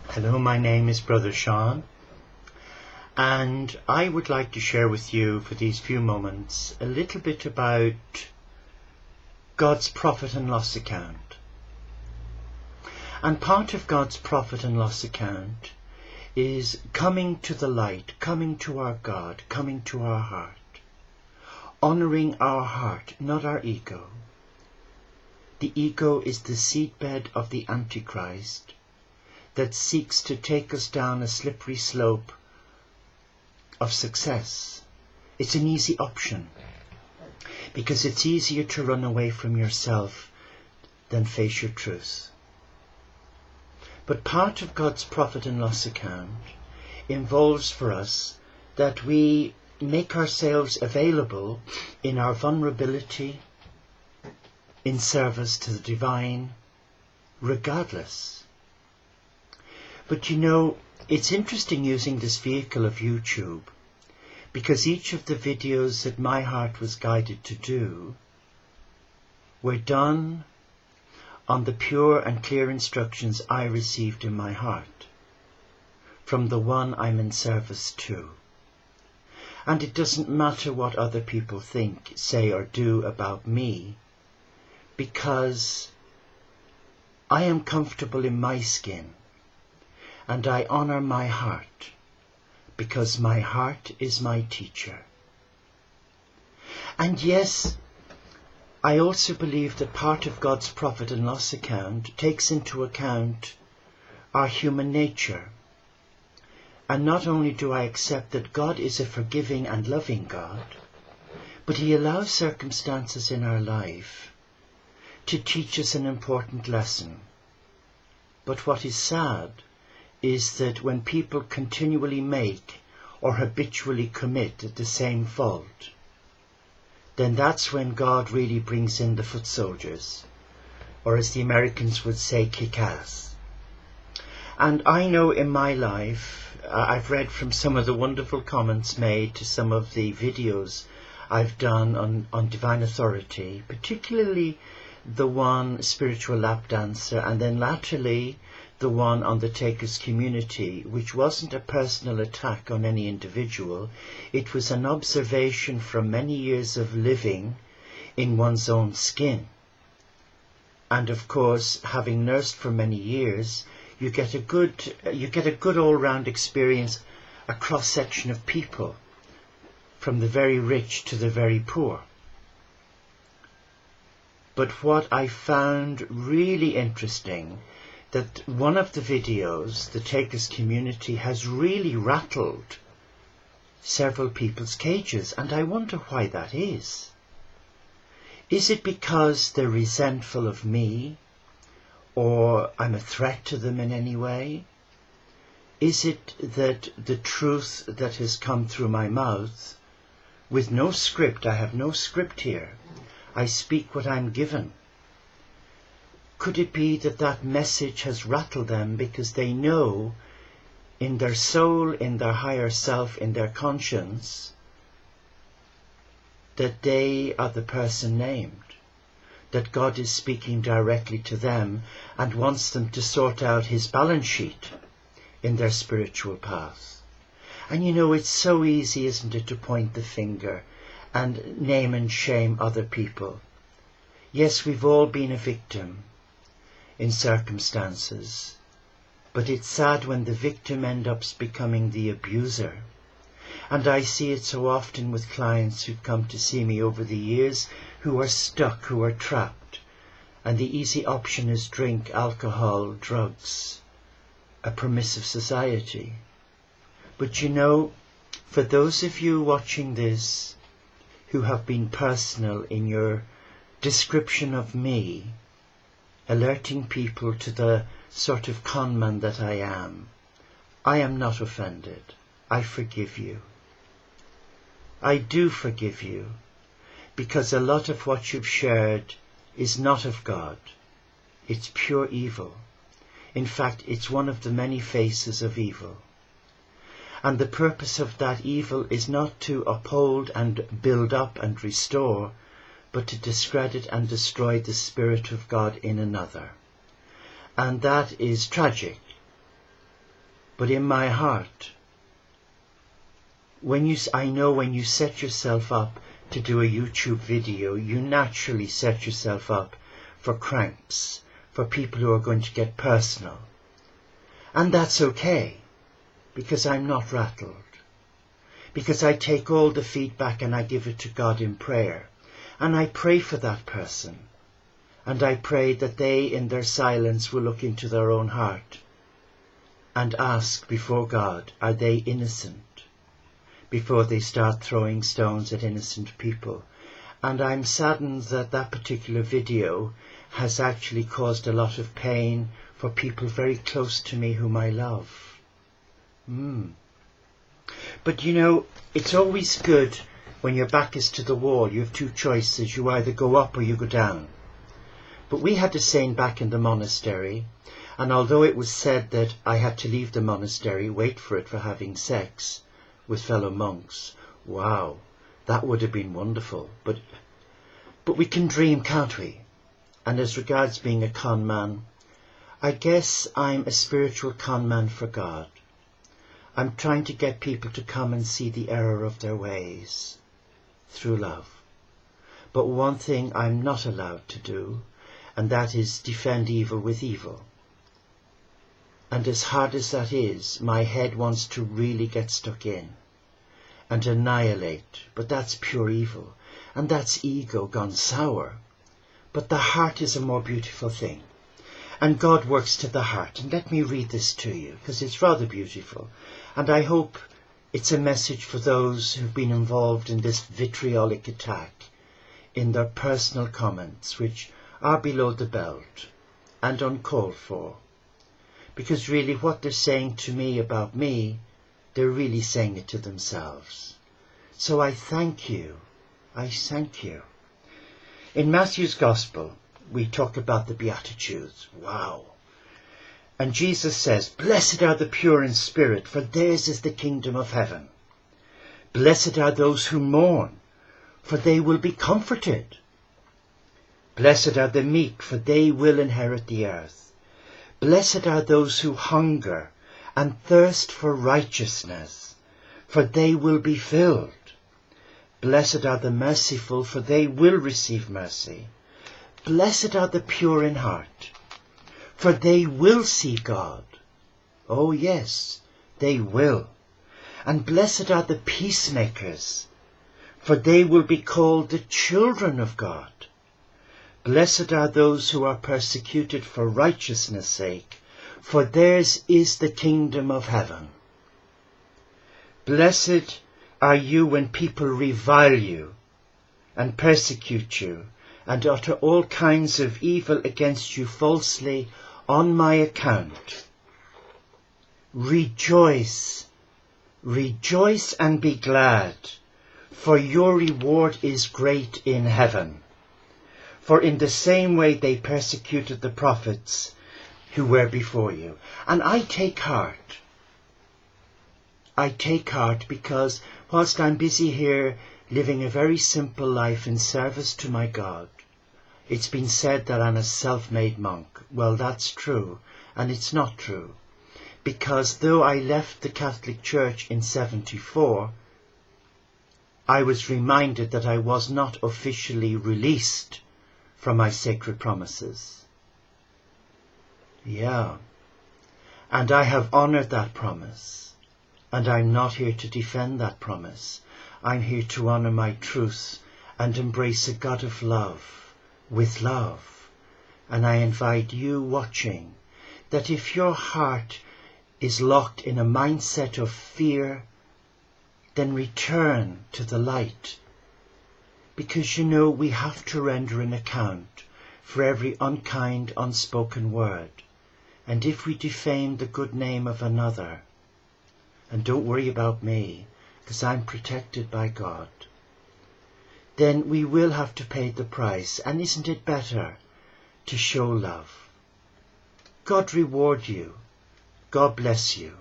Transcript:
Hello, my name is Brother Sean, and I would like to share with you for these few moments a little bit about God's profit and loss account. And part of God's profit and loss account is coming to the light, coming to our God, coming to our heart, honouring our heart, not our ego. The ego is the seedbed of the Antichrist that seeks to take us down a slippery slope of success. It's an easy option because it's easier to run away from yourself than face your truth. But part of God's profit and loss account involves for us that we make ourselves available in our vulnerability, in service to the divine, regardless. But you know, it's interesting using this vehicle of YouTube, because each of the videos that my heart was guided to do were done on the pure and clear instructions I received in my heart from the one I'm in service to. And it doesn't matter what other people think, say or do about me, because I am comfortable in my skin. And I honour my heart, because my heart is my teacher. And yes, I also believe that part of God's profit and loss account takes into account our human nature. And not only do I accept that God is a forgiving and loving God, but He allows circumstances in our life to teach us an important lesson. But what is sad is that when people continually make or habitually commit the same fault, then that's when God really brings in the foot soldiers, or as the Americans would say, kick-ass. And I know in my life, I've read from some of the wonderful comments made to some of the videos I've done on divine authority, particularly the one spiritual lap dancer, and then latterly the one on the Takers community, which wasn't a personal attack on any individual. It was an observation from many years of living in one's own skin. And of course, having nursed for many years, you get a good all-round experience, a cross-section of people, from the very rich to the very poor. But what I found really interesting, that one of the videos, the Takers community, has really rattled several people's cages, and I wonder why that is. Is it because they're resentful of me, or I'm a threat to them in any way? Is it that the truth that has come through my mouth, with no script, I have no script here, I speak what I'm given? Could it be that that message has rattled them because they know in their soul, in their higher self, in their conscience, that they are the person named, that God is speaking directly to them and wants them to sort out His balance sheet in their spiritual path? And you know, it's so easy, isn't it, to point the finger and name and shame other people. Yes, we've all been a victim in circumstances, but it's sad when the victim ends up becoming the abuser. And I see it so often with clients who've come to see me over the years who are stuck, who are trapped, and the easy option is drink, alcohol, drugs, a permissive society. But you know, for those of you watching this who have been personal in your description of me, alerting people to the sort of conman that I am not offended. I forgive you. I do forgive you, because a lot of what you've shared is not of God. It's pure evil. In fact, it's one of the many faces of evil. And the purpose of that evil is not to uphold and build up and restore, but to discredit and destroy the Spirit of God in another. And that is tragic. But in my heart, I know when you set yourself up to do a YouTube video, you naturally set yourself up for cranks, for people who are going to get personal. And that's okay, because I'm not rattled. Because I take all the feedback and I give it to God in prayer. And I pray for that person. And I pray that they, in their silence, will look into their own heart and ask before God, are they innocent? Before they start throwing stones at innocent people. And I'm saddened that that particular video has actually caused a lot of pain for people very close to me whom I love. But you know, it's always good when your back is to the wall. You have two choices. You either go up or you go down. But we had a saint back in the monastery, and although it was said that I had to leave the monastery, wait for it, for having sex with fellow monks, wow, that would have been wonderful. But we can dream, can't we? And as regards being a con man, I guess I'm a spiritual con man for God. I'm trying to get people to come and see the error of their ways through love. But one thing I'm not allowed to do, and that is defend evil with evil. And as hard as that is, my head wants to really get stuck in and annihilate. But that's pure evil, and that's ego gone sour. But the heart is a more beautiful thing. And God works to the heart. And let me read this to you, because it's rather beautiful. And I hope it's a message for those who've been involved in this vitriolic attack, in their personal comments, which are below the belt and uncalled for. Because really what they're saying to me about me, they're really saying it to themselves. So I thank you. I thank you. In Matthew's Gospel, we talk about the Beatitudes. Wow. And Jesus says, blessed are the pure in spirit, for theirs is the kingdom of heaven. Blessed are those who mourn, for they will be comforted. Blessed are the meek, for they will inherit the earth. Blessed are those who hunger and thirst for righteousness, for they will be filled. Blessed are the merciful, for they will receive mercy. Blessed are the pure in heart, for they will see God. Oh yes, they will. And blessed are the peacemakers, for they will be called the children of God. Blessed are those who are persecuted for righteousness' sake, for theirs is the kingdom of heaven. Blessed are you when people revile you and persecute you and utter all kinds of evil against you falsely on my account. Rejoice, rejoice and be glad, for your reward is great in heaven. For in the same way they persecuted the prophets who were before you. And I take heart. I take heart because whilst I'm busy here living a very simple life in service to my God, it's been said that I'm a self-made monk. Well, that's true, and it's not true. Because though I left the Catholic Church in 1974, I was reminded that I was not officially released from my sacred promises. Yeah. And I have honoured that promise. And I'm not here to defend that promise. I'm here to honour my truth and embrace a God of love with love. And I invite you watching that if your heart is locked in a mindset of fear, then return to the light. Because you know we have to render an account for every unkind, unspoken word. And if we defame the good name of another, and don't worry about me, because I'm protected by God, then we will have to pay the price. And isn't it better to show love? God reward you. God bless you.